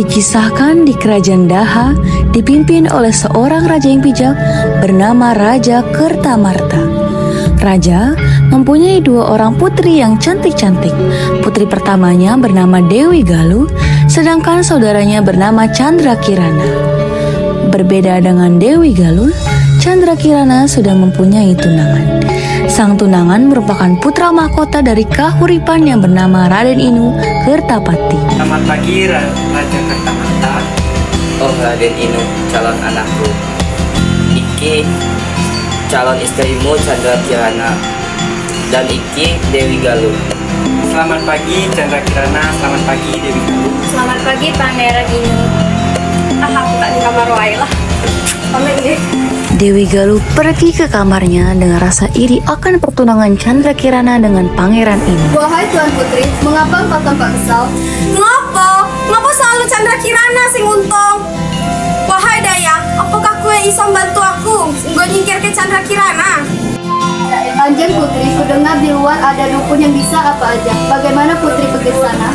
Dikisahkan di kerajaan Daha dipimpin oleh seorang raja yang bijak bernama Raja Kertamarta. Raja mempunyai 2 orang putri yang cantik-cantik. Putri pertamanya bernama Dewi Galuh, sedangkan saudaranya bernama Candrakirana. Berbeda dengan Dewi Galuh, Candrakirana sudah mempunyai tunangan. Sang tunangan merupakan putra mahkota dari Kahuripan yang bernama Raden Inu Kertapati. Selamat pagi, Raja Kertamarta. Oh, Raden Inu, calon anakku. Iki calon istrimu Candrakirana. Dan iki Dewi Galuh. Selamat pagi, Candrakirana. Selamat pagi, Dewi Galuh. Selamat pagi, Pangeran Inu. Aku tak di kamar wae lah. Dewi Galuh pergi ke kamarnya dengan rasa iri akan pertunangan Candrakirana dengan Pangeran Inu. Wahai Tuan Putri, mengapa engkau tampak kesal? Ngapa selalu Candrakirana sing untung? Wahai Dayang, apakah kue iso bantu aku nggo nyingkir ke Candrakirana? Anjing Putri, kudengar di luar ada dukun yang bisa apa aja. Bagaimana Putri pergi ke sana?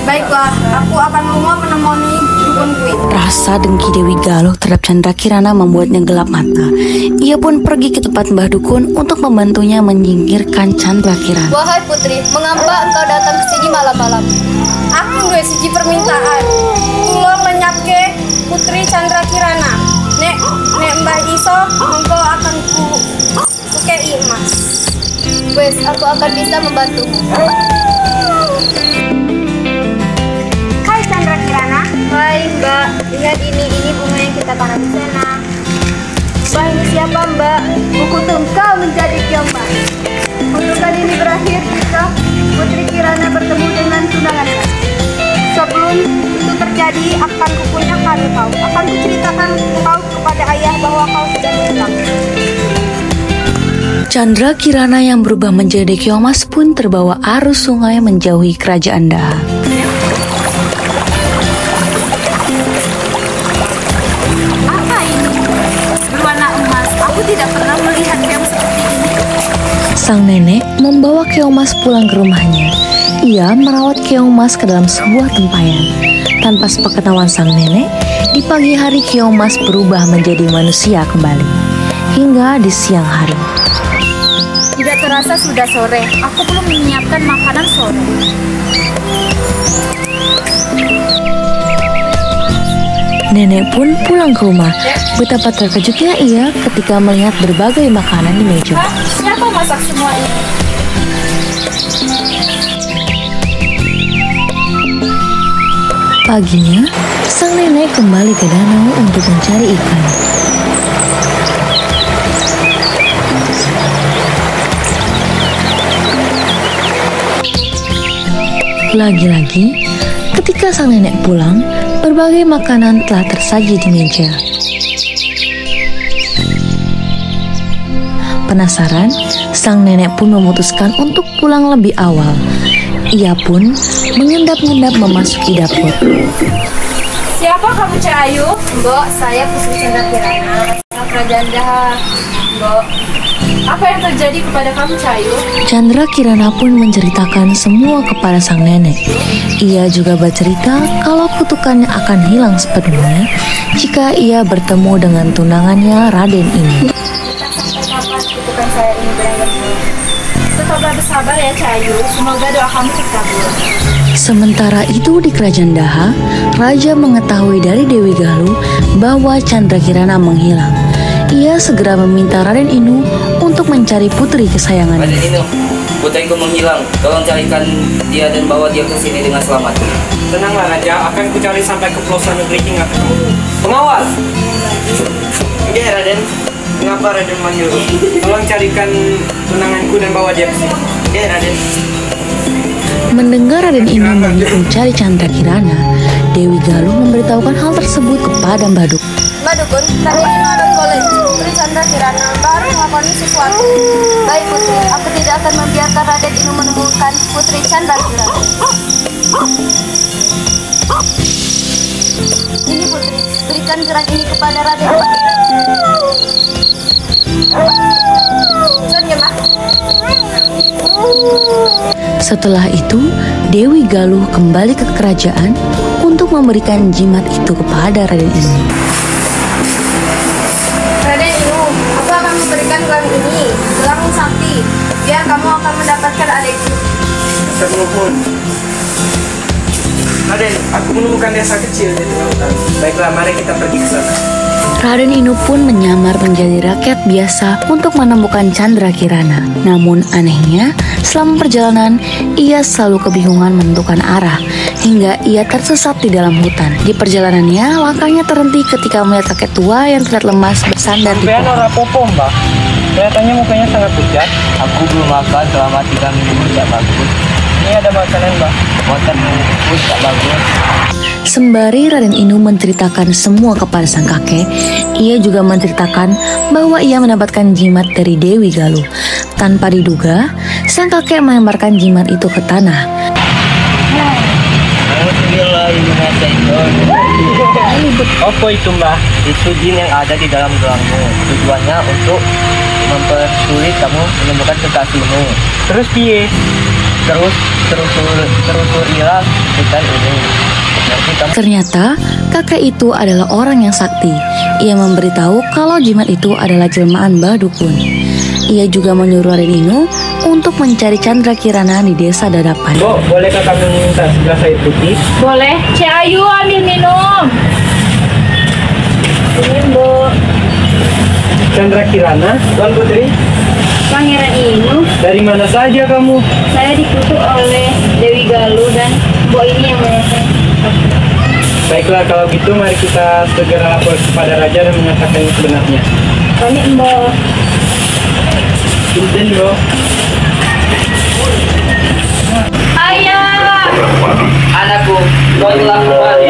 Baiklah, aku akan menemani dukun kui. Rasa dengki Dewi Galuh terhadap Candrakirana membuatnya gelap mata. Ia pun pergi ke tempat Mbah Dukun untuk membantunya menyingkirkan Candrakirana. Wahai Putri, mengapa engkau datang ke sini malam-malam? Aku duwe siji permintaan. Tulung lenyapke Putri Candrakirana. Nek Mbah iso, monggo akan ku kei emas. Wes, aku akan bisa membantumu. Hai Candrakirana. Hai Mbak, lihat ini bunga yang kita tanam di sana. Mbak, ini siapa Mbak? Buku engkau menjadi kiamat. Untuk kali ini berakhir jika Putri Kirana bertemu dengan tunangannya. Sebelum itu terjadi, akan kupunyakan kau. Akan kuceritakan kau kepada ayah bahwa kau sudah hilang. Candrakirana yang berubah menjadi Kiomas pun terbawa arus sungai menjauhi kerajaan Daha. Apa ini? Berwarna emas. Aku tidak pernah melihat yang seperti ini. Sang nenek membawa Kiomas pulang ke rumahnya. Ia merawat Kiomas ke dalam sebuah tempayan. Tanpa sepengetahuan sang nenek, di pagi hari Kiomas berubah menjadi manusia kembali. Hingga di siang hari. Tidak terasa sudah sore. Aku belum menyiapkan makanan sore. Nenek pun pulang ke rumah. Betapa terkejutnya ia ketika melihat berbagai makanan di meja. Siapa masak semua ini? Paginya, sang nenek kembali ke danau untuk mencari ikan. Lagi-lagi, ketika sang nenek pulang, berbagai makanan telah tersaji di meja. Penasaran, sang nenek pun memutuskan untuk pulang lebih awal. Ia pun mengendap-endap memasuki dapur. Siapa kamu, Cik Ayu? Mbok, saya Putri Candrakirana, kerajaan Daha. Mbok, apa yang terjadi kepada kamu, Cik Ayu? Candrakirana pun menceritakan semua kepada sang nenek. Ia juga bercerita kalau kutukannya akan hilang sepenuhnya jika ia bertemu dengan tunangannya Raden Inu. Kapan kutukan saya ini berakhir? Tetaplah bersabar ya, Cik Ayu. Semoga doa kamu terkabul. Sementara itu di kerajaan Daha, Raja mengetahui dari Dewi Galuh bahwa Candrakirana menghilang. Ia segera meminta Raden Inu untuk mencari putri kesayangannya. Raden Inu, putriku menghilang. Tolong carikan dia dan bawa dia ke sini dengan selamat. Tenanglah Raja, akan kucari sampai ke pelosok negeri hingga ketemu. Pengawal! Oke Raden, mengapa Raden menyuruh? Tolong carikan tunanganku dan bawa dia ke sini. Oke Raden. Mendengar Raden Inu menyuruh mencari Candrakirana, Dewi Galuh memberitahukan hal tersebut kepada Mbah Dukun. Mbak Dukun, tadi ini ada golek Putri Candrakirana baru melakukan sesuatu. Baik Putri, aku tidak akan membiarkan Raden Inu menemukan Putri Candrakirana. Ini Putri, berikan gelang ini kepada Raden. Sun, ya, Mas. Setelah itu, Dewi Galuh kembali ke kerajaan untuk memberikan jimat itu kepada Raden Inu. Raden Inu, aku akan memberikan gelang ini, gelang sakti, biar kamu akan mendapatkan adikku. Ternuhun. Raden, aku menemukan desa kecil di tengah hutan. Baiklah, mari kita pergi ke sana. Raden Inu pun menyamar menjadi rakyat biasa untuk menemukan Chandra Kirana. Namun anehnya, selama perjalanan, ia selalu kebingungan menentukan arah, hingga ia tersesat di dalam hutan. Di perjalanannya, langkahnya terhenti ketika melihat kakek tua yang terlihat lemas bersandar di Sampean pohon. ora popo, Mbak. Kelihatannya mukanya sangat pucat. Aku belum makan selama 3 minggu, tak bagus. Ini ada makanan, Mbak. Motor pun tak bagus. Sembari Raden Inu menceritakan semua kepada sang kakek, ia juga menceritakan bahwa ia mendapatkan jimat dari Dewi Galuh. Tanpa diduga, sang kakek melemparkan jimat itu ke tanah. Apa itu, Mbak? Itu jin yang ada di dalam gelangmu. Tujuannya untuk mempersulit kamu menemukan kekasihmu. Terus piye? Terusurilah hutan ini. Nanti kamu Ternyata kakek itu adalah orang yang sakti. Ia memberitahu kalau jimat itu adalah jelmaan Mbah Dukun. Ia juga menyuruh Raden Inu untuk mencari Chandra Kirana di desa Dadapan. Bo, bolehkah kami minta segelas air putih? Boleh. Cik Ayu ambil minum. Ini Bu. Chandra Kirana, Tuan Putri, Pangeran Inu, dari mana saja kamu? saya dikutuk oleh Dewi Galuh dan Mbok ini yang menyelesaikan. Baiklah, kalau gitu mari kita segera lapor kepada raja dan menyatakan yang sebenarnya. Kami Mbok. Punten, Bo. Ayah. anakku, kau telah kembali.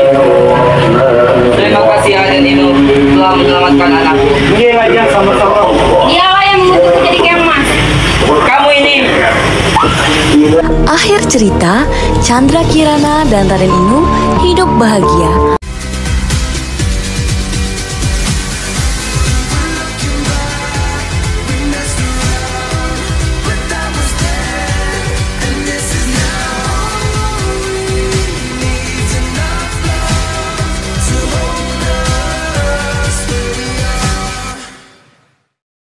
Terima kasih Raden Inu telah menyelamatkan anakku. Ini raja sama-sama. Dialah yang mengutukku jadi kemas. Kamu ini Akhir cerita, Chandra Kirana dan Raden Inu hidup bahagia.